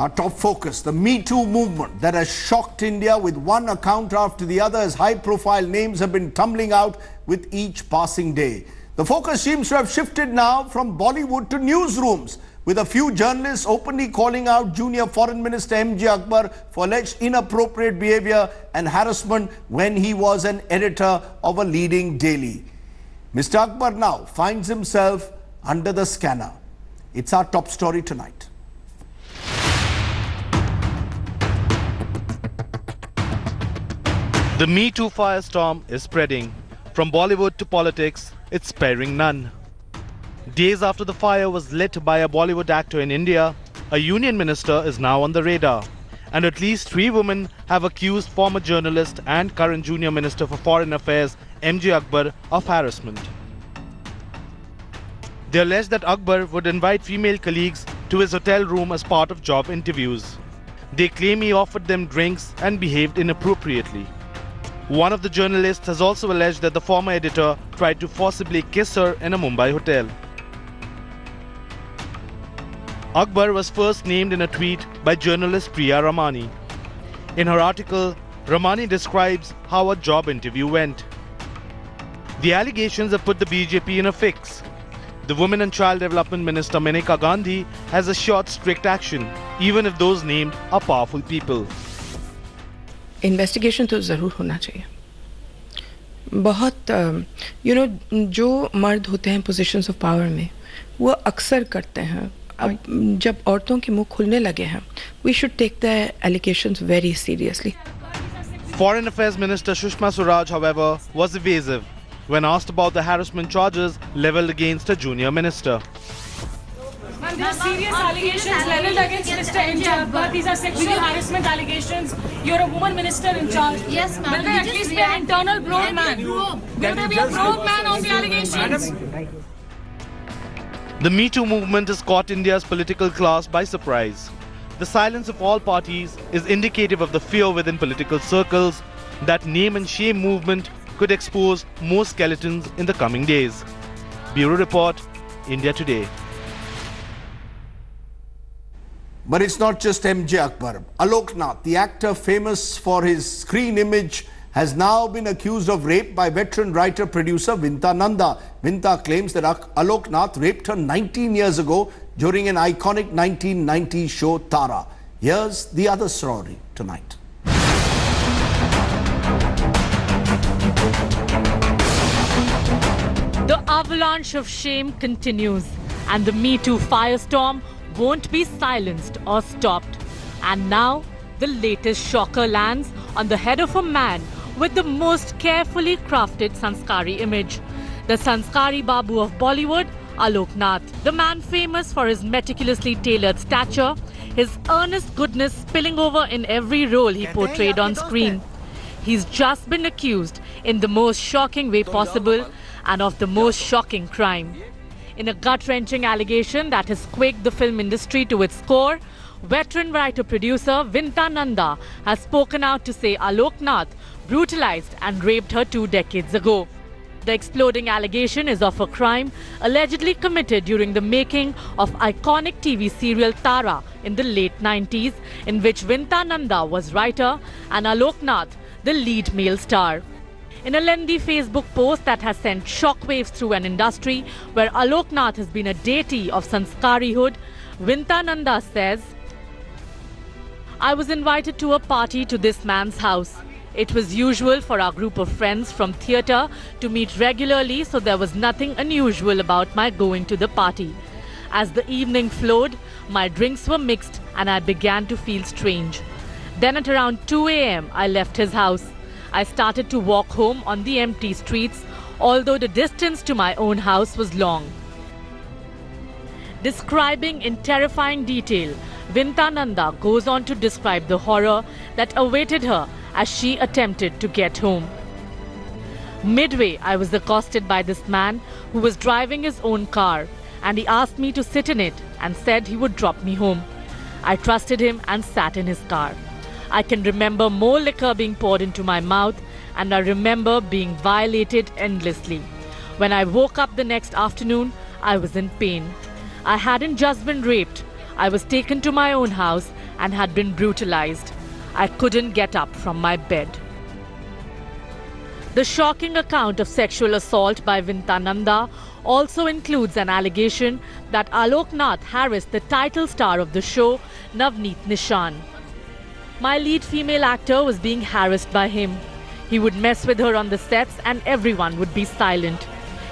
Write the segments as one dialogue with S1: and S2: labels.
S1: Our top focus, the Me Too movement that has shocked India with one account after the other as high-profile names have been tumbling out with each passing day. The focus seems to have shifted now from Bollywood to newsrooms, with a few journalists openly calling out junior Foreign Minister M.J. Akbar for alleged inappropriate behavior and harassment when he was an editor of a leading daily. Mr. Akbar now finds himself under the scanner. It's our top story tonight.
S2: The Me Too firestorm is spreading. From Bollywood to politics, it's sparing none. Days after the fire was lit by a Bollywood actor in India, a union minister is now on the radar. And at least 3 women have accused former journalist and current junior minister for foreign affairs M.J. Akbar of harassment. They allege that Akbar would invite female colleagues to his hotel room as part of job interviews. They claim he offered them drinks and behaved inappropriately. One of the journalists has also alleged that the former editor tried to forcibly kiss her in a Mumbai hotel. Akbar was first named in a tweet by journalist Priya Ramani. In her article, Ramani describes how a job interview went. The allegations have put the BJP in a fix. The Women and Child Development Minister Maneka Gandhi has assured strict action, even if those named are powerful people.
S3: Investigation तो ज़रूर होना चाहिए. बहुत जो मर्द होते हैं positions of power में, वो अक्सर करते हैं. अब जब औरतों के मुंह खुलने लगे हैं, we should take the allegations very seriously.
S2: Foreign Affairs Minister Sushma Swaraj, however, was evasive when asked about the harassment charges leveled against a junior minister.
S4: Ma'am, there are serious allegations leveled against Mr. M.J. Akbar. These are sexual harassment allegations. You're a woman minister in charge.
S5: Yes, ma'am.
S4: Will there at least be an internal probe, man? Will there be a probe, man, on the allegations?
S2: The Me Too movement has caught India's political class by surprise. The silence of all parties is indicative of the fear within political circles that name and shame movement could expose more skeletons in the coming days. Bureau Report, India Today.
S1: But it's not just M.J. Akbar. Alok Nath, the actor famous for his screen image, has now been accused of rape by veteran writer-producer Vinta Nanda. Vinta claims that Alok Nath raped her 19 years ago during an iconic 1990 show Tara. Here's the other story tonight.
S6: The avalanche of shame continues, and the Me Too firestorm won't be silenced or stopped. And now, the latest shocker lands on the head of a man with the most carefully crafted sanskari image. The sanskari babu of Bollywood, Alok Nath. The man famous for his meticulously tailored stature, his earnest goodness spilling over in every role he portrayed on screen. He's just been accused in the most shocking way possible and of the most shocking crime. In a gut-wrenching allegation that has quaked the film industry to its core, veteran writer-producer Vinta Nanda has spoken out to say Alok Nath brutalized and raped her 2 decades ago. The exploding allegation is of a crime allegedly committed during the making of iconic TV serial Tara in the late 90s, in which Vinta Nanda was writer and Alok Nath the lead male star. In a lengthy Facebook post that has sent shockwaves through an industry where Alok Nath has been a deity of sanskarihood, Vinta Nanda says, I was invited to a party to this man's house. It was usual for our group of friends from theatre to meet regularly, so there was nothing unusual about my going to the party. As the evening flowed, my drinks were mixed and I began to feel strange. Then at around 2 a.m. I left his house. I started to walk home on the empty streets, although the distance to my own house was long. Describing in terrifying detail, Vinta Nanda goes on to describe the horror that awaited her as she attempted to get home. Midway, I was accosted by this man who was driving his own car, and he asked me to sit in it and said he would drop me home. I trusted him and sat in his car. I can remember more liquor being poured into my mouth, and I remember being violated endlessly. When I woke up the next afternoon, I was in pain. I hadn't just been raped. I was taken to my own house and had been brutalized. I couldn't get up from my bed. The shocking account of sexual assault by Vinta also includes an allegation that Alok Nath harassed the title star of the show, Navneet Nishan. My lead female actor was being harassed by him. He would mess with her on the sets and everyone would be silent.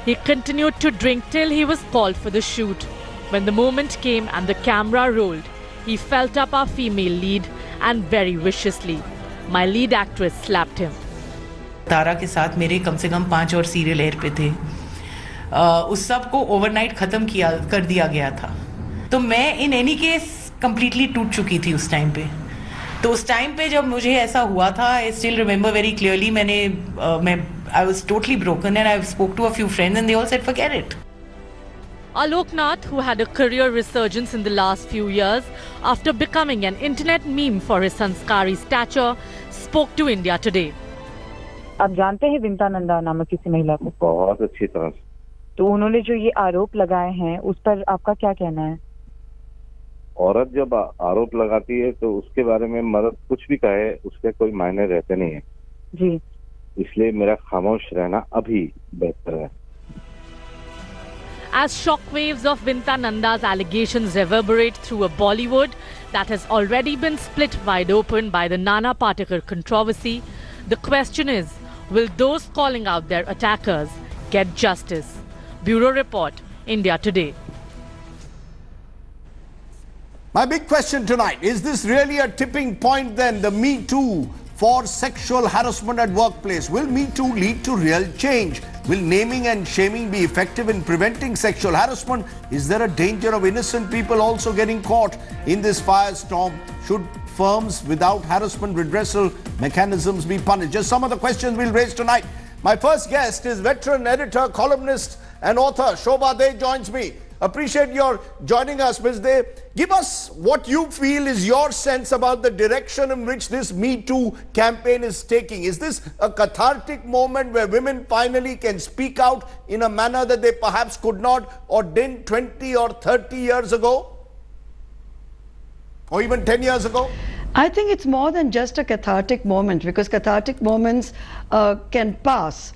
S6: He continued to drink till he was called for the shoot. When the moment came and the camera rolled, he felt up our female lead and very viciously. My lead actress slapped him.
S5: तारा के साथ मेरे कम से कम 5 और serial air पे थे। उस सब को ओवरनाइट ख़त्म कर दिया गया था। तो मैं इन एनी केस कम्प्लीटली टूट चुकी थी उस टाइम पे। तो उस टाइम पे जब मुझे ऐसा हुआ था, I still remember very clearly, I was totally broken and I spoke to a few friends and they all said forget it.
S6: Alok Nath, who had a career resurgence in the last few years after becoming an internet meme for his sanskari stature, spoke to India Today.
S7: आप जानते हैं विंता नंदा नामक किसी महिला को?
S8: बहुत अच्छी तरह से।
S7: तो उन्होंने जो ये आरोप लगाए हैं उस पर आपका क्या कहना है?
S8: औरत जब आरोप लगाती है तो उसके बारे में मर्द कुछ भी कहे उसके कोई मायने रहते नहीं है
S7: जी,
S8: इसलिए मेरा खामोश रहना अभी बेहतर है।
S6: As shockwaves of Vinta Nanda's allegations reverberate through a Bollywood that has already been split wide open by the Nana Patekar controversy, the question is, will those calling out their attackers get justice? Bureau Report, India Today.
S1: My big question tonight, is this really a tipping point then, the Me Too for sexual harassment at workplace? Will Me Too lead to real change? Will naming and shaming be effective in preventing sexual harassment? Is there a danger of innocent people also getting caught in this firestorm? Should firms without harassment redressal mechanisms be punished? Just some of the questions we'll raise tonight. My first guest is veteran editor, columnist and author Shobhaa. They joins me. Appreciate your joining us, Ms. Dey. Give us what you feel is your sense about the direction in which this Me Too campaign is taking. Is this a cathartic moment where women finally can speak out in a manner that they perhaps could not or didn't 20 or 30 years ago? Or even 10 years ago?
S9: I think it's more than just a cathartic moment, because cathartic moments can pass.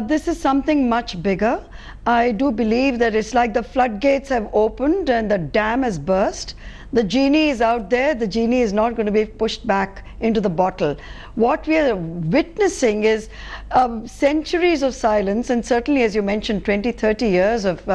S9: This is something much bigger. I do believe that it's like the floodgates have opened and the dam has burst. The genie is out there. The genie is not going to be pushed back into the bottle. What we are witnessing is centuries of silence, and certainly, as you mentioned, 20, 30 years of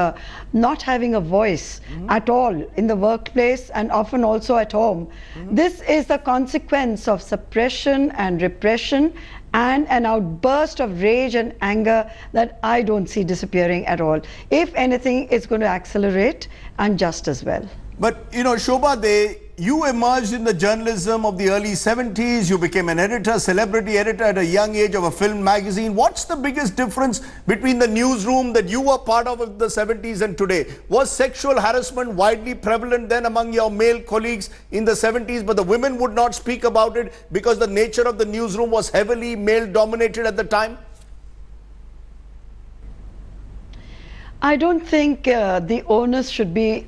S9: not having a voice at all in the workplace and often also at home. This is the consequence of suppression and repression and an outburst of rage and anger that I don't see disappearing at all. If anything, it's going to accelerate, and just as well.
S1: But, you know, Shobhaa, you emerged in the journalism of the early 70s. You became an editor, celebrity editor at a young age of a film magazine. What's the biggest difference between the newsroom that you were part of in the 70s and today? Was sexual harassment widely prevalent then among your male colleagues in the 70s, but the women would not speak about it because the nature of the newsroom was heavily male-dominated at the time?
S9: I don't think the onus should be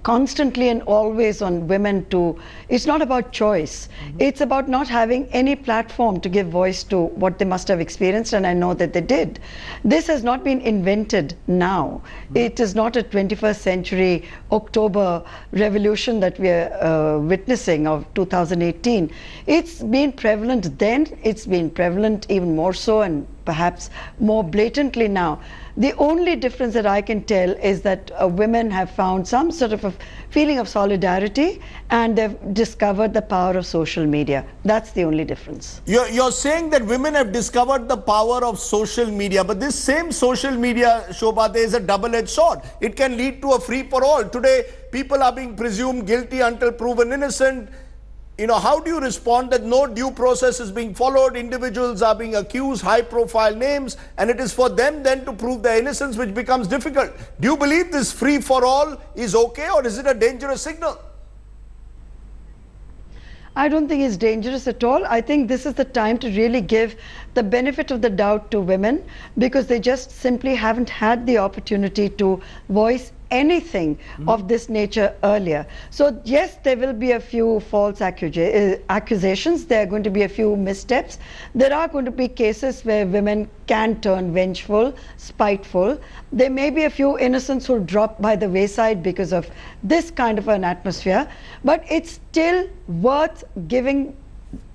S9: constantly and always on women to, it's not about choice. It's about not having any platform to give voice to what they must have experienced, and I know that they did. This has not been invented now. It is not a 21st century October revolution that we are witnessing of 2018. It's been prevalent then, it's been prevalent even more so and perhaps more blatantly now. The only difference that I can tell is that women have found some sort of a feeling of solidarity, and they've discovered the power of social media. That's the only difference.
S1: You're saying that women have discovered the power of social media, but this same social media, Shobhaa, is a double-edged sword. It can lead to a free-for-all. Today, people are being presumed guilty until proven innocent. You know, how do you respond that no due process is being followed, individuals are being accused, high-profile names, and it is for them then to prove their innocence, which becomes difficult? Do you believe this free-for-all is okay, or is it a dangerous signal?
S9: I don't think it's dangerous at all. I think this is the time to really give the benefit of the doubt to women, because they just simply haven't had the opportunity to voice anything of this nature earlier. So yes, there will be a few false accusations, there are going to be a few missteps, there are going to be cases where women can turn vengeful, spiteful, there may be a few innocents who drop by the wayside because of this kind of an atmosphere, but it's still worth giving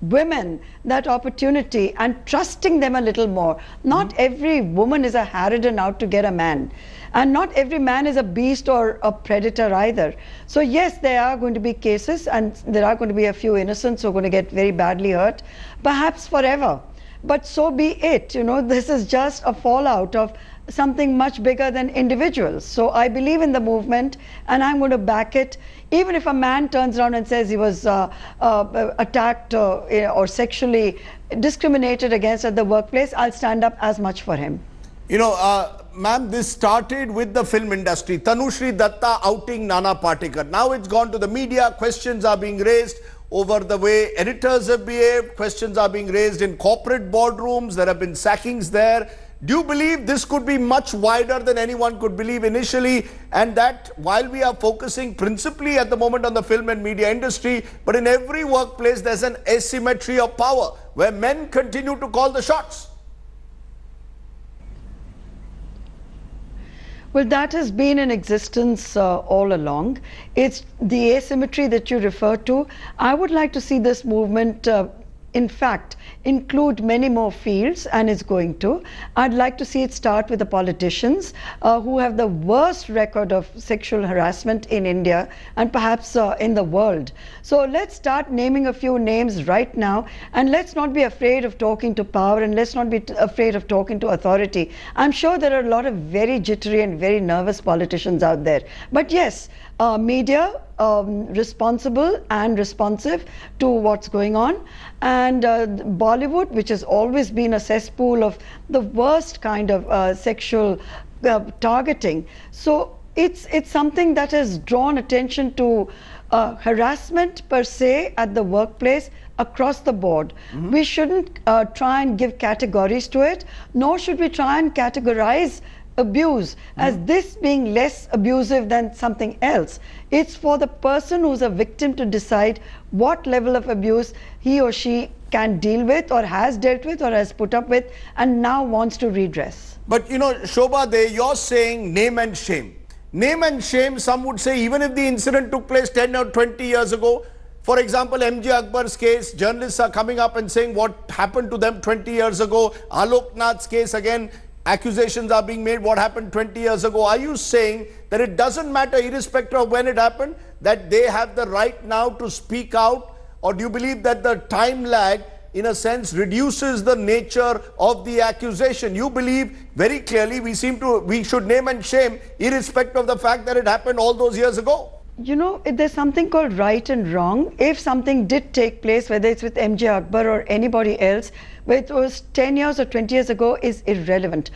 S9: women that opportunity and trusting them a little more. Not every woman is a harridan out to get a man, and not every man is a beast or a predator either. So yes, there are going to be cases, and there are going to be a few innocents who are going to get very badly hurt, perhaps forever. But so be it. You know, this is just a fallout of something much bigger than individuals. So I believe in the movement, and I'm going to back it. Even if a man turns around and says he was attacked or sexually discriminated against at the workplace, I'll stand up as much for him.
S1: You know, ma'am, this started with the film industry. Tanushri Datta outing Nana Patekar. Now it's gone to the media. Questions are being raised over the way editors have behaved. Questions are being raised in corporate boardrooms. There have been sackings there. Do you believe this could be much wider than anyone could believe initially, and that while we are focusing principally at the moment on the film and media industry, but in every workplace there's an asymmetry of power where men continue to call the shots?
S9: Well, that has been in existence all along. It's the asymmetry that you refer to. I would like to see this movement in fact include many more fields, and is going to. I'd like to see it start with the politicians who have the worst record of sexual harassment in India and perhaps in the world. So let's start naming a few names right now, and let's not be afraid of talking to power, and let's not be afraid of talking to authority. I'm sure there are a lot of very jittery and very nervous politicians out there. But yes, media responsible and responsive to what's going on, and Bollywood, which has always been a cesspool of the worst kind of sexual targeting. So it's something that has drawn attention to harassment per se at the workplace across the board. We shouldn't try and give categories to it, nor should we try and categorize abuse as this being less abusive than something else. It's for the person who's a victim to decide what level of abuse he or she can deal with, or has dealt with, or has put up with, and now wants to redress.
S1: But you know, Shobhaa, you're saying name and shame. Name and shame, some would say, even if the incident took place 10 or 20 years ago. For example, MJ Akbar's case, journalists are coming up and saying what happened to them 20 years ago. Alok Nath's case, again, accusations are being made what happened 20 years ago. Are you saying that it doesn't matter, irrespective of when it happened, that they have the right now to speak out? Or do you believe that the time lag, in a sense, reduces the nature of the accusation? You believe very clearly we should name and shame, irrespective of the fact that it happened all those years ago.
S9: You know, there's something called right and wrong. If something did take place, whether it's with MJ Akbar or anybody else, whether it was 10 years or 20 years ago, is irrelevant.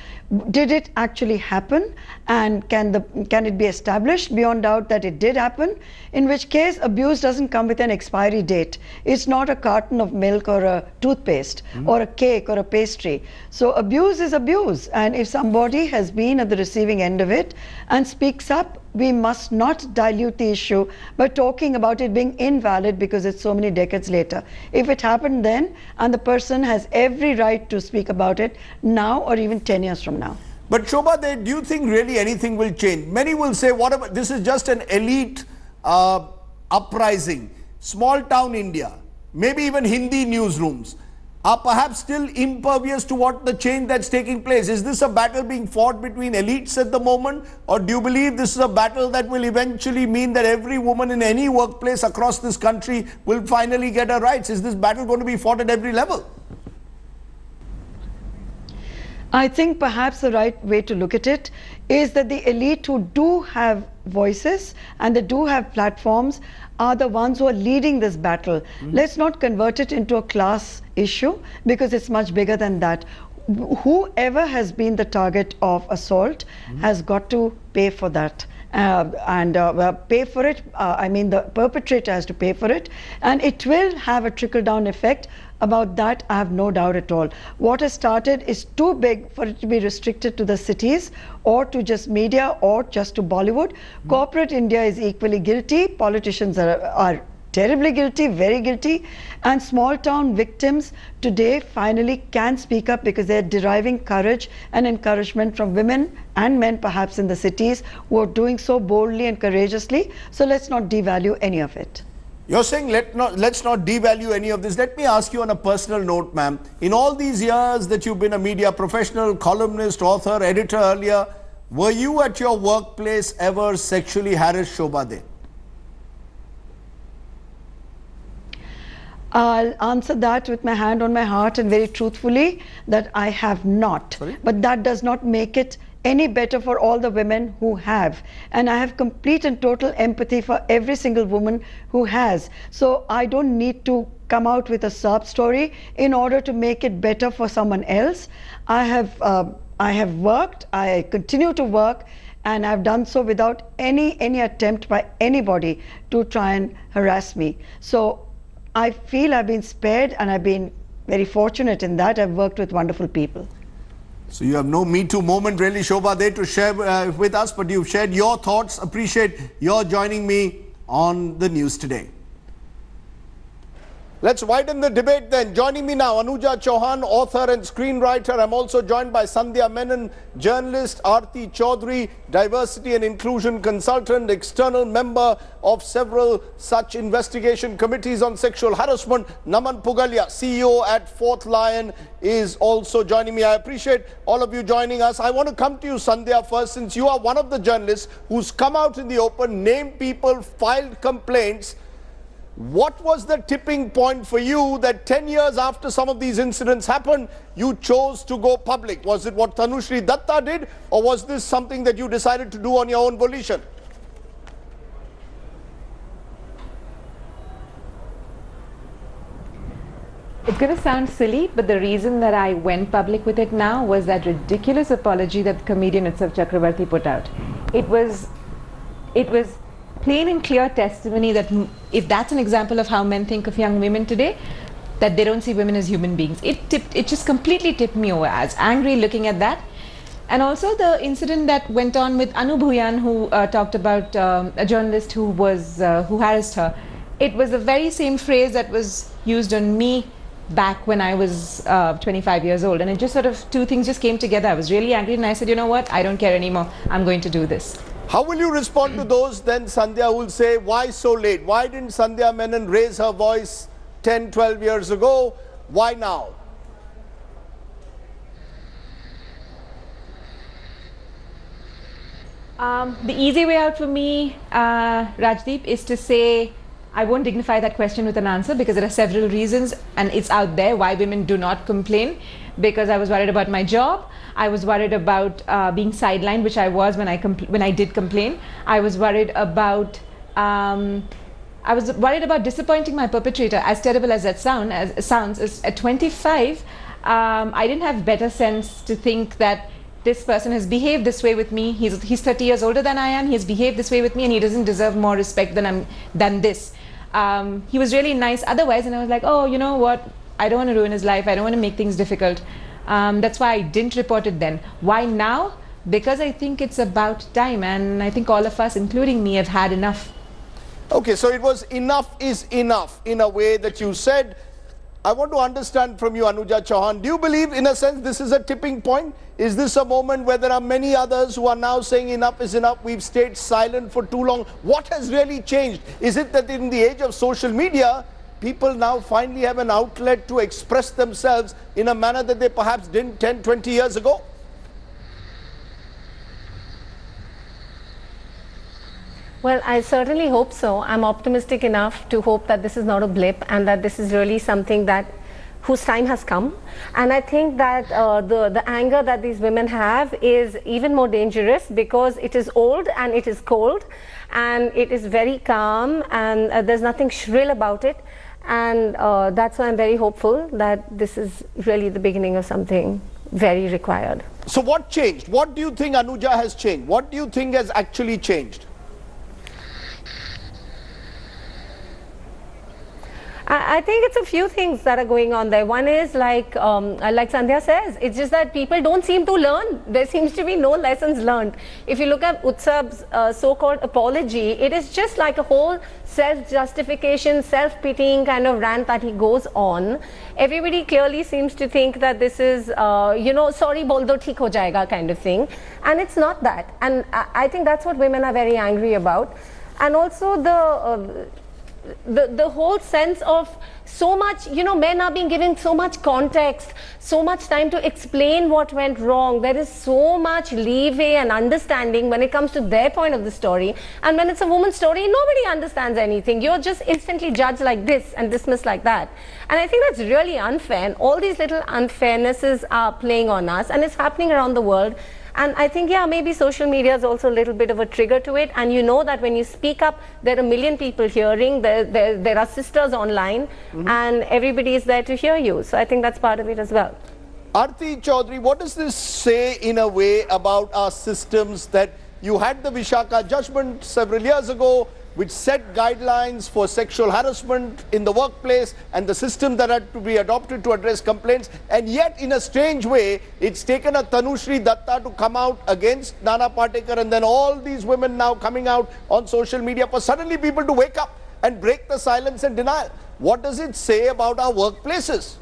S9: Did it actually happen? And can it be established beyond doubt that it did happen? In which case, abuse doesn't come with an expiry date. It's not a carton of milk or a toothpaste or a cake or a pastry. So abuse is abuse. And if somebody has been at the receiving end of it and speaks up, we must not dilute the issue by talking about it being invalid because it's so many decades later. If it happened then, and the person has every right to speak about it now or even 10 years from now.
S1: But Shobhaa, do you think really anything will change? Many will say, whatever, this is just an elite uprising. Small town India, maybe even Hindi newsrooms are perhaps still impervious to what the change that's taking place. Is this a battle being fought between elites at the moment? Or do you believe this is a battle that will eventually mean that every woman in any workplace across this country will finally get her rights? Is this battle going to be fought at every level?
S9: I think perhaps the right way to look at it is that the elite who do have voices and they do have platforms are the ones who are leading this battle. Let's not convert it into a class issue, because it's much bigger than that. Whoever has been the target of assault has got to pay for that. pay for it. I mean, the perpetrator has to pay for it, and it will have a trickle-down effect. About that, I have no doubt at all. What has started is too big for it to be restricted to the cities or to just media or just to Bollywood. Corporate India is equally guilty. Politicians are terribly guilty, very guilty. And small town victims today finally can speak up because they're deriving courage and encouragement from women and men perhaps in the cities who are doing so boldly and courageously. So let's not devalue any of it.
S1: You're saying let's not devalue any of this. Let me ask you on a personal note, ma'am. In all these years that you've been a media professional, columnist, author, editor earlier, were you at your workplace ever sexually harassed, Shobhaa?
S9: I'll answer that with my hand on my heart and very truthfully that I have not.
S1: Sorry?
S9: But that does not make it any better for all the women who have. And I have complete and total empathy for every single woman who has. So I don't need to come out with a sob story in order to make it better for someone else. I have worked, I continue to work, and I've done so without any attempt by anybody to try and harass me. So I feel I've been spared, and I've been very fortunate in that. I've worked with wonderful people.
S1: So you have no Me Too moment really, Shobhaa, to share with us, but you've shared your thoughts. Appreciate your joining me on the news today. Let's widen the debate then. Joining me now, Anuja Chauhan, author and screenwriter. I'm also joined by Sandhya Menon, journalist, Aarti Chaudhary, diversity and inclusion consultant, external member of several such investigation committees on sexual harassment. Naman Pugalia, CEO at Fourth Lion, is also joining me. I appreciate all of you joining us. I want to come to you, Sandhya, first, since you are one of the journalists who's come out in the open, named people, filed complaints. What was the tipping point for you that 10 years after some of these incidents happened, you chose to go public? Was it what Tanushri Datta did, or was this something that you decided to do on your own volition?
S10: It's going to sound silly, but the reason that I went public with it now was that ridiculous apology that the comedian Utsav Chakrabarti put out. It was plain and clear testimony that if that's an example of how men think of young women today, that they don't see women as human beings. It just completely tipped me over. I was angry looking at that. And also the incident that went on with Anu Bhuyan, who talked about a journalist who harassed her. It was the very same phrase that was used on me back when I was 25 years old. And it just sort of, two things just came together. I was really angry and I said, you know what, I don't care anymore. I'm going to do this.
S1: How will you respond to those then, Sandhya, who will say, why so late? Why didn't Sandhya Menon raise her voice 10, 12 years ago? Why now?
S10: The easy way out for me, Rajdeep, is to say, I won't dignify that question with an answer because there are several reasons and it's out there why women do not complain. Because I was worried about my job. I was worried about being sidelined, which I was when I did complain. I was worried about disappointing my perpetrator. As terrible as that sounds, at 25, I didn't have better sense to think that this person has behaved this way with me. He's 30 years older than I am. He has behaved this way with me, and he doesn't deserve more respect than this. He was really nice otherwise, and I was like, oh, you know what? I don't want to ruin his life. I don't want to make things difficult. That's why I didn't report it then. Why now? Because I think it's about time, and I think all of us, including me, have had enough.
S1: Okay, so it was enough is enough in a way that you said. I want to understand from you, Anuja Chauhan, do you believe in a sense this is a tipping point? Is this a moment where there are many others who are now saying enough is enough, we've stayed silent for too long? What has really changed? Is it that in the age of social media, people now finally have an outlet to express themselves in a manner that they perhaps didn't 10, 20 years ago?
S11: Well, I certainly hope so. I'm optimistic enough to hope that this is not a blip and that this is really something whose time has come. And I think that the anger that these women have is even more dangerous because it is old and it is cold and it is very calm and there's nothing shrill about it. And that's why I'm very hopeful that this is really the beginning of something very required.
S1: So what changed? What do you think, Anuja, has changed? What do you think has actually changed?
S11: I think it's a few things that are going on there. One is like Sandhya says, it's just that people don't seem to learn. There seems to be no lessons learned. If you look at Utsav's so-called apology, it is just like a whole self-justification, self-pitying kind of rant that he goes on. Everybody clearly seems to think that this is, sorry, bol do theek ho jayega kind of thing. And it's not that. And I think that's what women are very angry about. And also the whole sense of so much, men are being given so much context, so much time to explain what went wrong. There is so much leeway and understanding when it comes to their point of the story. And when it's a woman's story, nobody understands anything. You're just instantly judged like this and dismissed like that. And I think that's really unfair. And all these little unfairnesses are playing on us, and it's happening around the world. And I think, maybe social media is also a little bit of a trigger to it. And you know that when you speak up, there are a million people hearing, there are sisters online, and everybody is there to hear you. So I think that's part of it as well.
S1: Aarti Chaudhary, what does this say in a way about our systems that you had the Vishaka judgment several years ago, which set guidelines for sexual harassment in the workplace and the system that had to be adopted to address complaints, and yet in a strange way it's taken a Tanushri Datta to come out against Nana Patekar, and then all these women now coming out on social media for suddenly people to wake up and break the silence and denial. What does it say about our workplaces?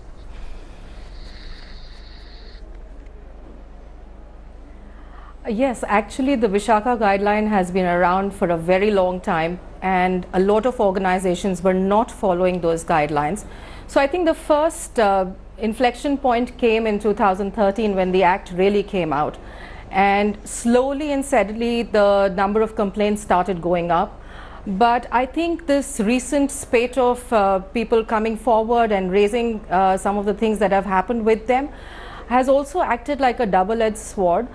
S12: Yes, actually the Vishaka guideline has been around for a very long time, and a lot of organizations were not following those guidelines. So I think the first inflection point came in 2013 when the act really came out, and slowly and steadily the number of complaints started going up. But I think this recent spate of people coming forward and raising some of the things that have happened with them has also acted like a double-edged sword,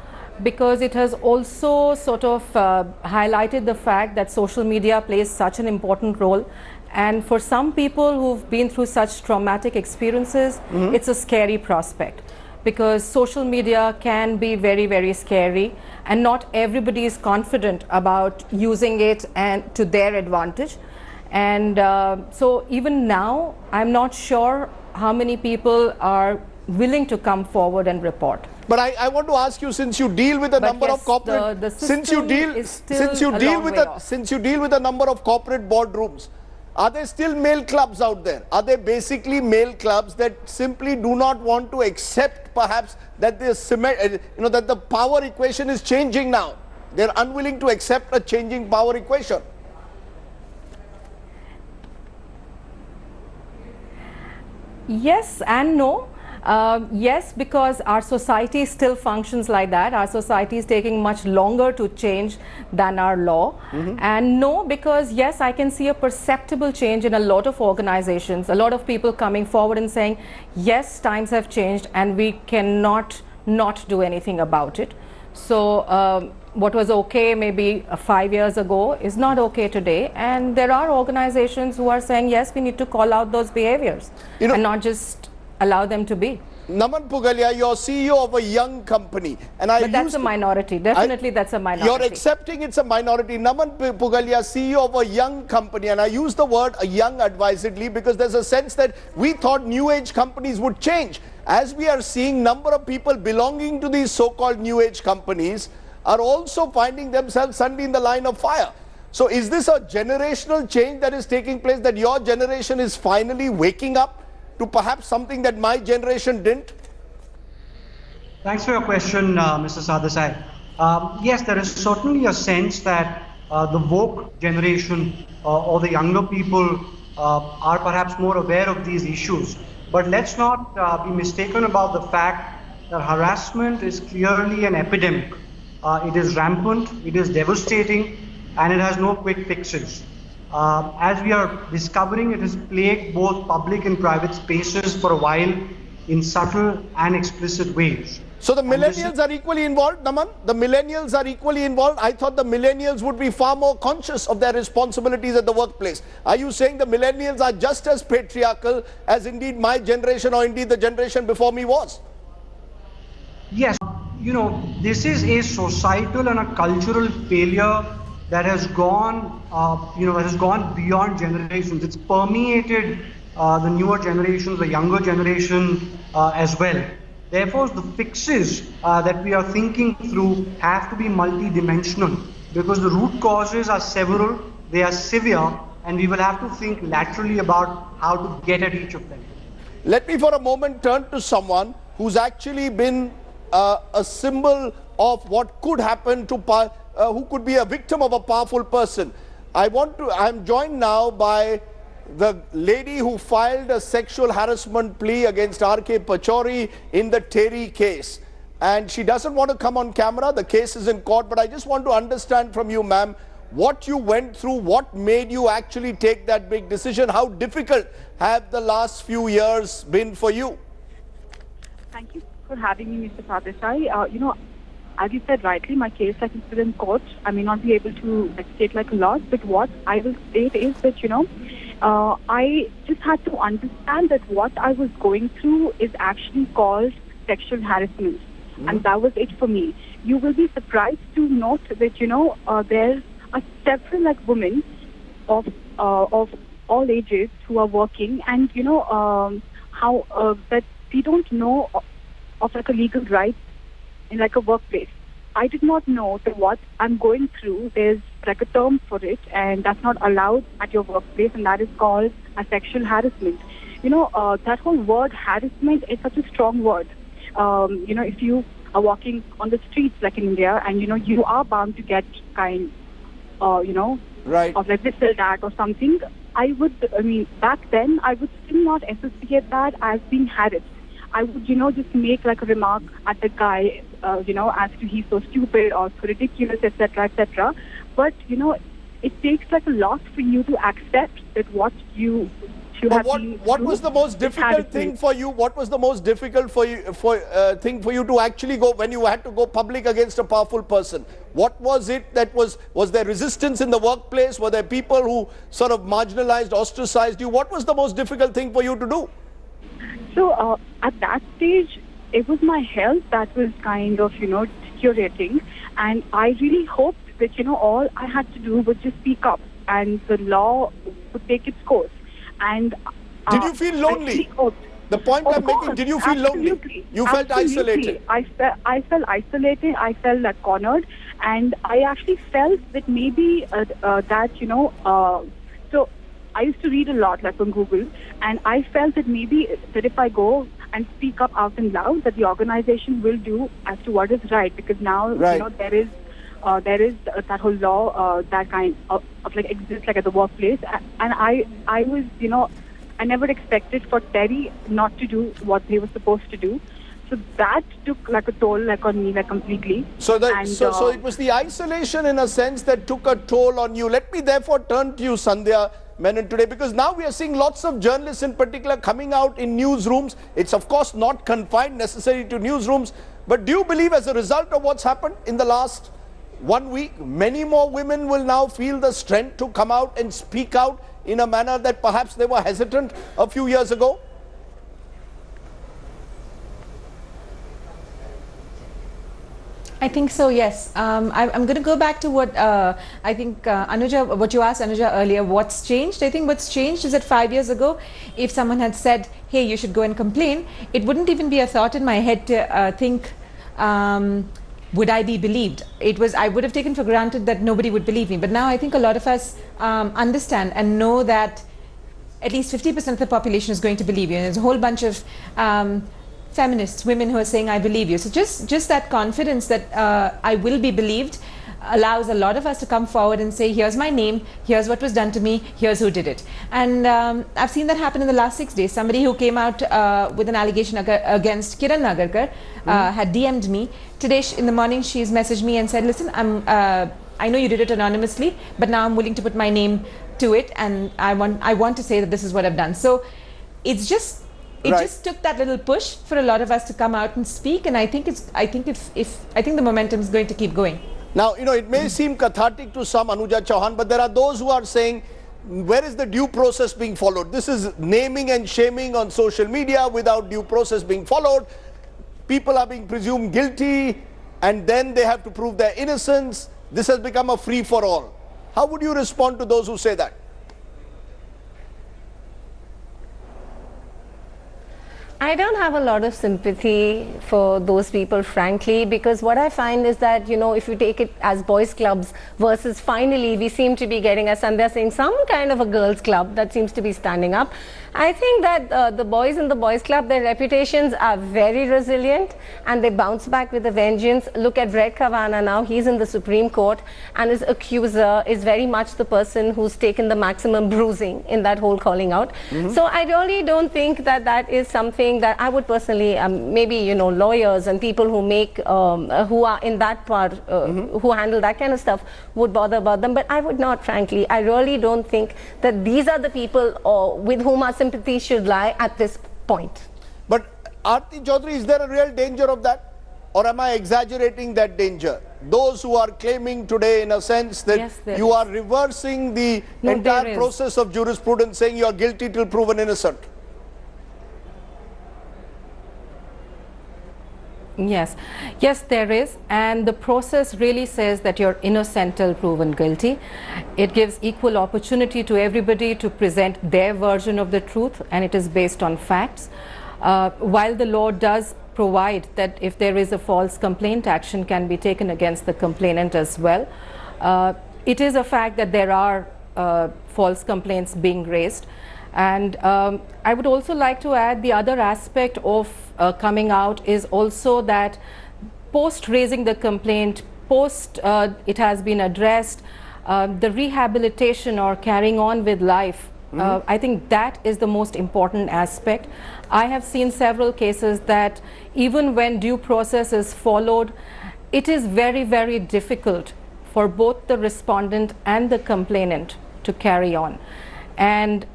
S12: because it has also sort of highlighted the fact that social media plays such an important role. And for some people who've been through such traumatic experiences, it's a scary prospect, because social media can be very, very scary, and not everybody is confident about using it and to their advantage. And so even now, I'm not sure how many people are willing to come forward and report.
S1: But I want to ask you, since you deal with a number of corporate, since you deal with a number of corporate boardrooms, are there still male clubs out there? Are there basically male clubs that simply do not want to accept perhaps that that the power equation is changing now? They're unwilling to accept a changing power equation.
S12: Yes and no. Yes, because our society still functions like that. Our society is taking much longer to change than our law. And no, because yes, I can see a perceptible change in a lot of organizations, a lot of people coming forward and saying, yes, times have changed and we cannot not do anything about it. So what was okay maybe 5 years ago is not okay today. And there are organizations who are saying, yes, we need to call out those behaviors and not just allow them to be.
S1: Naman Pugalia, you're CEO of a young company,
S12: but that's a minority. Definitely, that's a minority.
S1: You're accepting it's a minority. Naman Pugalia, CEO of a young company, and I use the word young advisedly because there's a sense that we thought new age companies would change. As we are seeing, number of people belonging to these so-called new age companies are also finding themselves suddenly in the line of fire. So, is this a generational change that is taking place, that your generation is finally waking up to perhaps something that my generation didn't?
S13: Thanks for your question, Mr. Sardesai. Yes, there is certainly a sense that the woke generation or the younger people are perhaps more aware of these issues. But let's not be mistaken about the fact that harassment is clearly an epidemic. It is rampant, it is devastating, and it has no quick fixes. As we are discovering, it has plagued both public and private spaces for a while in subtle and explicit ways.
S1: So the millennials are equally involved, Naman? The millennials are equally involved? I thought the millennials would be far more conscious of their responsibilities at the workplace. Are you saying the millennials are just as patriarchal as indeed my generation or indeed the generation before me was?
S13: Yes. This is a societal and a cultural failure that has gone, beyond generations. It's permeated the newer generations, the younger generation as well. Therefore, the fixes that we are thinking through have to be multi-dimensional because the root causes are several, they are severe, and we will have to think laterally about how to get at each of them.
S1: Let me for a moment turn to someone who's actually been a symbol of what could happen to, who could be a victim of a powerful person. I'm joined now by the lady who filed a sexual harassment plea against R.K. Pachauri in the Terry case. And she doesn't want to come on camera. The case is in court. But I just want to understand from you, ma'am, what you went through, what made you actually take that big decision? How difficult have the last few years been for you?
S7: Thank you for having me, Mr. Sardesai. As you said rightly, my case is still in court. I may not be able to state like a lot, but what I will state is that, I just had to understand that what I was going through is actually called sexual harassment. And that was it for me. You will be surprised to note that, there are several women of all ages who are working and, how that they don't know of a legal right in a workplace. I did not know that what I'm going through, there's a term for it, and that's not allowed at your workplace, and that is called a sexual harassment. That whole word harassment is such a strong word. If you are walking on the streets like in India, and you are bound to get kind,
S1: right,
S7: of whistled at or something. Back then I would still not associate that as being harassed. I would, just make a remark at the guy, as to he's so stupid or so ridiculous, etc., etc. But, it takes a lot for you to accept that what you have been
S1: what
S7: through
S1: was the most difficult thing for you? What was the most difficult thing for you to actually go when you had to go public against a powerful person? What was it that was there resistance in the workplace? Were there people who sort of marginalized, ostracized you? What was the most difficult thing for you to do?
S7: So at that stage, it was my health that was kind of, deteriorating. And I really hoped that, all I had to do was just speak up and the law would take its course. And
S1: did you feel lonely? The point I'm making, did you feel lonely? You felt isolated?
S7: I felt isolated. I felt cornered. And I actually felt that maybe so I used to read a lot on Google, and I felt that maybe that if I go and speak up out and loud, that the organization will do as to what is right, because now there is that whole law that kind of exists at the workplace, and I was I never expected for Terry not to do what they were supposed to do. So that took a toll on me completely.
S1: So it was the isolation in a sense that took a toll on you. Let me therefore turn to you, Sandhya Menon, today, because now we are seeing lots of journalists in particular coming out in newsrooms. It's of course not confined necessarily to newsrooms, but do you believe as a result of what's happened in the last 1 week, many more women will now feel the strength to come out and speak out in a manner that perhaps they were hesitant a few years ago?
S10: I think so, yes. I'm going to go back to what I think Anuja, what you asked Anuja earlier, what's changed? I think what's changed is that 5 years ago, if someone had said, hey, you should go and complain, it wouldn't even be a thought in my head to think, would I be believed? I would have taken for granted that nobody would believe me. But now I think a lot of us understand and know that at least 50% of the population is going to believe you. And there's a whole bunch of feminists, women who are saying, I believe you. So just that confidence that I will be believed allows a lot of us to come forward and say, here's my name, here's what was done to me, here's who did it. And I've seen that happen in the last 6 days. Somebody who came out with an allegation against Kiran Nagarkar had DM'd me. Today in the morning she's messaged me and said, listen, I know you did it anonymously, but now I'm willing to put my name to it, and I want to say that this is what I've done. So it's just just took that little push for a lot of us to come out and speak, and I think the momentum is going to keep going.
S1: Now, it may seem cathartic to some, Anuja Chauhan, but there are those who are saying, where is the due process being followed? This is naming and shaming on social media without due process being followed. People are being presumed guilty, and then they have to prove their innocence. This has become a free-for-all. How would you respond to those who say that?
S11: I don't have a lot of sympathy for those people, frankly, because what I find is that, you know, if you take it as boys' clubs versus finally we seem to be getting, as Sandhya saying, some kind of a girls' club that seems to be standing up. I think that the boys in the boys' club, their reputations are very resilient and they bounce back with a vengeance. Look at Brett Kavanaugh now, he's in the Supreme Court and his accuser is very much the person who's taken the maximum bruising in that whole calling out. So I really don't think that that is something that I would personally, maybe, you know, lawyers and people who make, who are in that part, who handle that kind of stuff would bother about them, but I would not, frankly. I really don't think that these are the people with whom our sympathy should lie at this point.
S1: But Aarti Chaudhary, is there a real danger of that? Or am I exaggerating that danger? Those who are claiming today, in a sense, that
S12: Yes,
S1: you are reversing the entire process of jurisprudence, saying you are guilty till proven innocent.
S12: Yes, yes, there is, and the process really says that you're innocent till proven guilty. It gives equal opportunity to everybody to present their version of the truth, and it is based on facts. While the law does provide that if there is a false complaint, action can be taken against the complainant as well. It is a fact that there are false complaints being raised. And I would also like to add the other aspect of coming out is also that post raising the complaint, post it has been addressed, the rehabilitation or carrying on with life, I think that is the most important aspect. I have seen several cases that even when due process is followed, it is very, very difficult for both the respondent and the complainant to carry on. And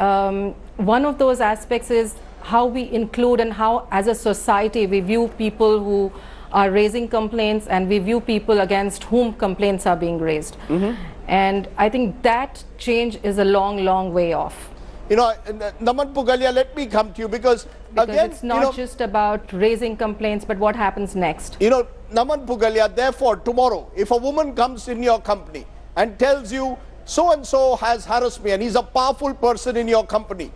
S12: one of those aspects is how we include and how as a society we view people who are raising complaints and we view people against whom complaints are being raised. And I think that change is a long, long way off.
S1: You know, Naman Pugalia, let me come to you because again,
S12: it's not just about raising complaints, but what happens next.
S1: You know, Naman Pugalia, therefore, tomorrow, if a woman comes in your company and tells you, so-and-so has harassed me and he's a powerful person in your company,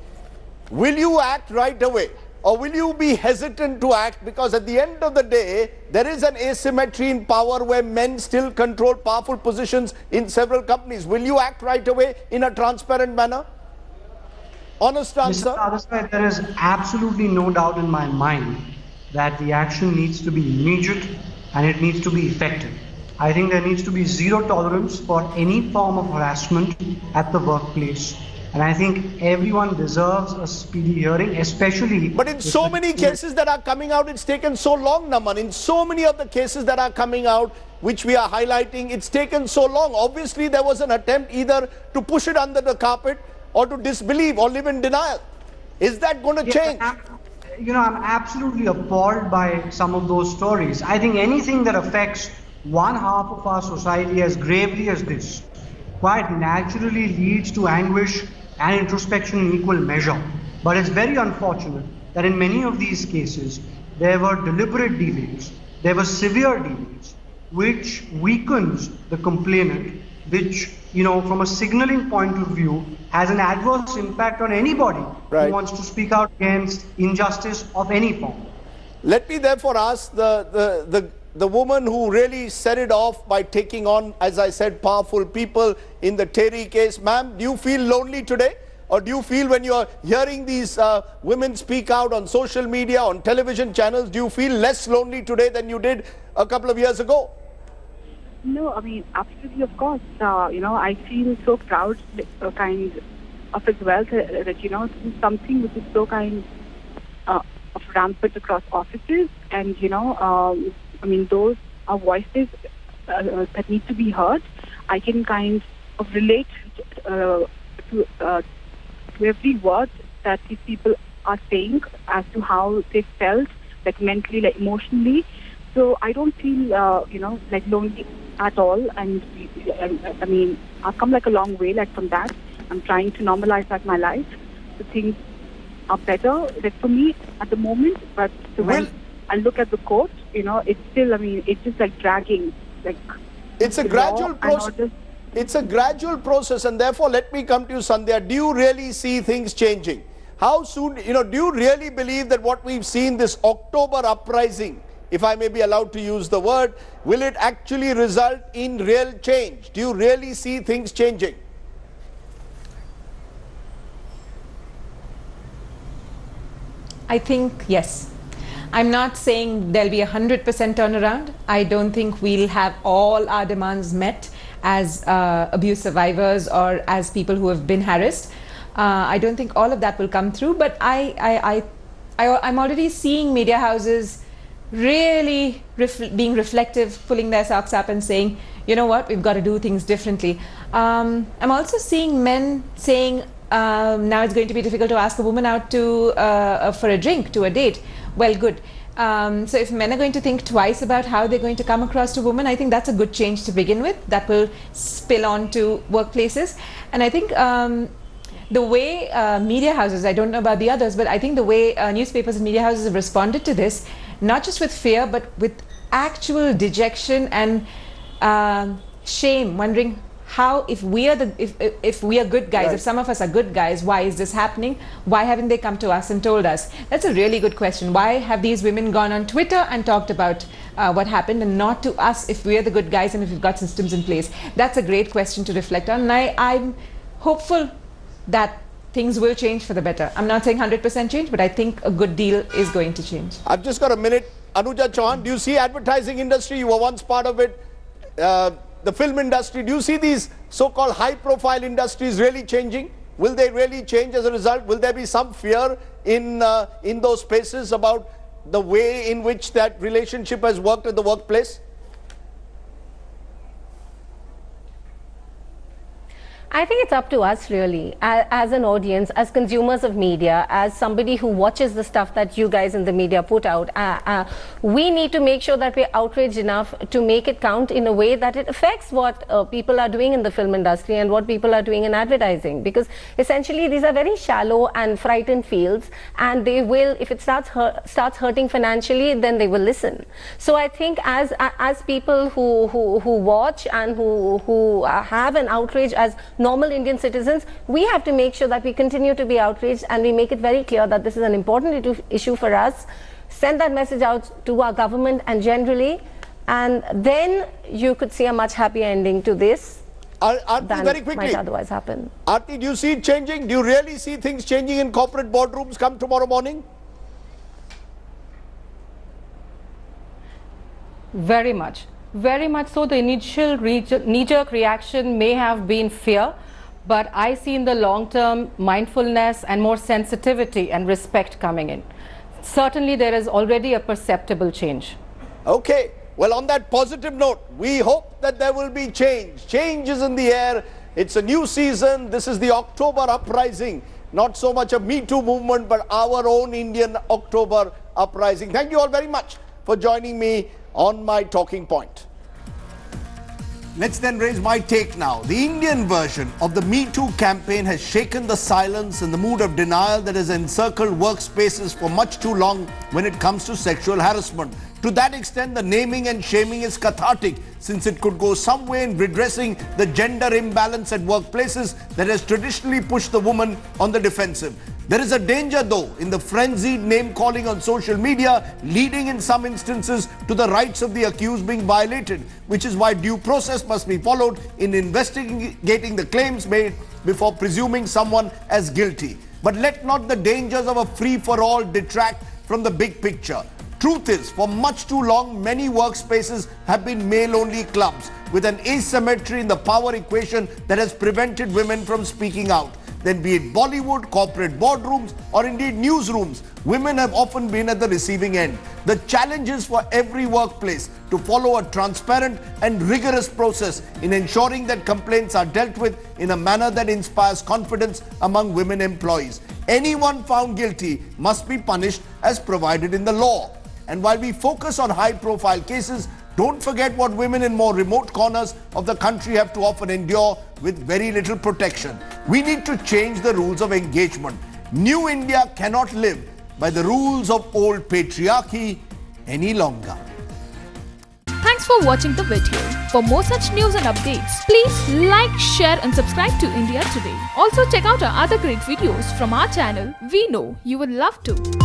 S1: will you act right away? Or will you be hesitant to act? Because at the end of the day, there is an asymmetry in power where men still control powerful positions in several companies. Will you act right away in a transparent manner? Honest answer.
S13: Mr. Sardesai, there is absolutely no doubt in my mind that the action needs to be immediate and it needs to be effective. I think there needs to be zero tolerance for any form of harassment at the workplace. And I think everyone deserves a speedy hearing, especially...
S1: But in so many cases that are coming out, it's taken so long, Naman. In so many of the cases that are coming out, which we are highlighting, it's taken so long. Obviously, there was an attempt either to push it under the carpet or to disbelieve or live in denial. Is that going to change?
S13: You know, I'm absolutely appalled by some of those stories. I think anything that affects one half of our society as gravely as this quite naturally leads to anguish and introspection in equal measure. But it's very unfortunate that in many of these cases, there were deliberate delays, there were severe delays, which weakens the complainant, which, you know, from a signaling point of view, has an adverse impact on anybody who wants to speak out against injustice of any form.
S1: Let me therefore ask the woman who really set it off by taking on, as I said, powerful people in the Terry case. Ma'am, do you feel lonely today? Or do you feel when you are hearing these women speak out on social media, on television channels, do you feel less lonely today than you did a couple of years ago?
S7: No, I mean, absolutely, of course. You know, I feel so proud, kind of as well, that, you know, this is something which is so kind of rampant across offices. And, you know, I mean, those are voices that need to be heard. I can kind of relate to every word that these people are saying as to how they felt, like mentally, like emotionally. So I don't feel, you know, like lonely at all. And I mean, I've come like a long way, like from that. I'm trying to normalize that in my life. So things are better, like for me at the moment. But when I look at the court, you know, it's still, I mean, it's just like dragging, like.
S1: It's a gradual process. It's a gradual process, and therefore let me come to you, Sandhya. Do you really see things changing? how soon, do you really believe that what we've seen, this October uprising, if I may be allowed to use the word, will it actually result in real change? Do you really see things changing?
S10: I think yes. I'm not saying there'll be 100% turnaround. I don't think we'll have all our demands met as abuse survivors or as people who have been harassed. I don't think all of that will come through, but I'm already seeing media houses really being reflective, pulling their socks up and saying, you know what, we've got to do things differently. I'm also seeing men saying, now it's going to be difficult to ask a woman out to for a drink, to a date. Well, good. So if men are going to think twice about how they're going to come across to women, I think that's a good change to begin with. That will spill on to workplaces. And I think the way media houses, I don't know about the others, but I think the way newspapers and media houses have responded to this, not just with fear, but with actual dejection and shame, wondering how, if we are good guys,
S1: right,
S10: if some of us are good guys, why is this happening? Why haven't they come to us and told us? That's a really good question. Why have these women gone on Twitter and talked about what happened, and not to us if we are the good guys and if we've got systems in place? That's a great question to reflect on, and I'm hopeful that things will change for the better. I'm not saying 100% change, but I think a good deal is going to change.
S1: I've just got a minute. Anuja Chauhan, do you see advertising industry? You were once part of it. The film industry, do you see these so-called high-profile industries really changing? Will they really change as a result? Will there be some fear in those spaces about the way in which that relationship has worked at the workplace?
S11: I think it's up to us really, as an audience, as consumers of media, as somebody who watches the stuff that you guys in the media put out. We need to make sure that we're outraged enough to make it count in a way that it affects what people are doing in the film industry and what people are doing in advertising. Because essentially these are very shallow and frightened fields, and they will, if it starts hurting financially, then they will listen. So I think as people who watch and who have an outrage as normal Indian citizens, we have to make sure that we continue to be outraged and we make it very clear that this is an important issue for us, send that message out to our government and generally, and then you could see a much happier ending to this than
S1: very quickly,
S11: might otherwise happen.
S1: Aarti, do you see it changing? Do you really see things changing in corporate boardrooms come tomorrow morning?
S12: Very much. Very much so. The initial knee-jerk reaction may have been fear, but I see in the long term mindfulness and more sensitivity and respect coming in. Certainly there is already a perceptible change.
S1: Okay, well, on that positive note, we hope that there will be change. Change is in the air. It's a new season. This is the October uprising. Not so much a Me Too movement, but our own Indian October uprising. Thank you all very much for joining me on my talking point. Let's then raise my take now. The Indian version of the Me Too campaign has shaken the silence and the mood of denial that has encircled workspaces for much too long when it comes to sexual harassment. To that extent, the naming and shaming is cathartic, since it could go some way in redressing the gender imbalance at workplaces that has traditionally pushed the woman on the defensive. There is a danger, though, in the frenzied name-calling on social media, leading in some instances to the rights of the accused being violated, which is why due process must be followed in investigating the claims made before presuming someone as guilty. But let not the dangers of a free-for-all detract from the big picture. Truth is, for much too long, many workspaces have been male-only clubs with an asymmetry in the power equation that has prevented women from speaking out. Then be it Bollywood, corporate boardrooms, or indeed newsrooms, women have often been at the receiving end. The challenge is for every workplace to follow a transparent and rigorous process in ensuring that complaints are dealt with in a manner that inspires confidence among women employees. Anyone found guilty must be punished as provided in the law. And while we focus on high-profile cases, don't forget what women in more remote corners of the country have to often endure with very little protection. We need to change the rules of engagement. New India cannot live by the rules of old patriarchy any longer.
S14: Thanks for watching the video. For more such news and updates, please like, share and subscribe to India Today. Also check out our other great videos from our channel. We know you will love to.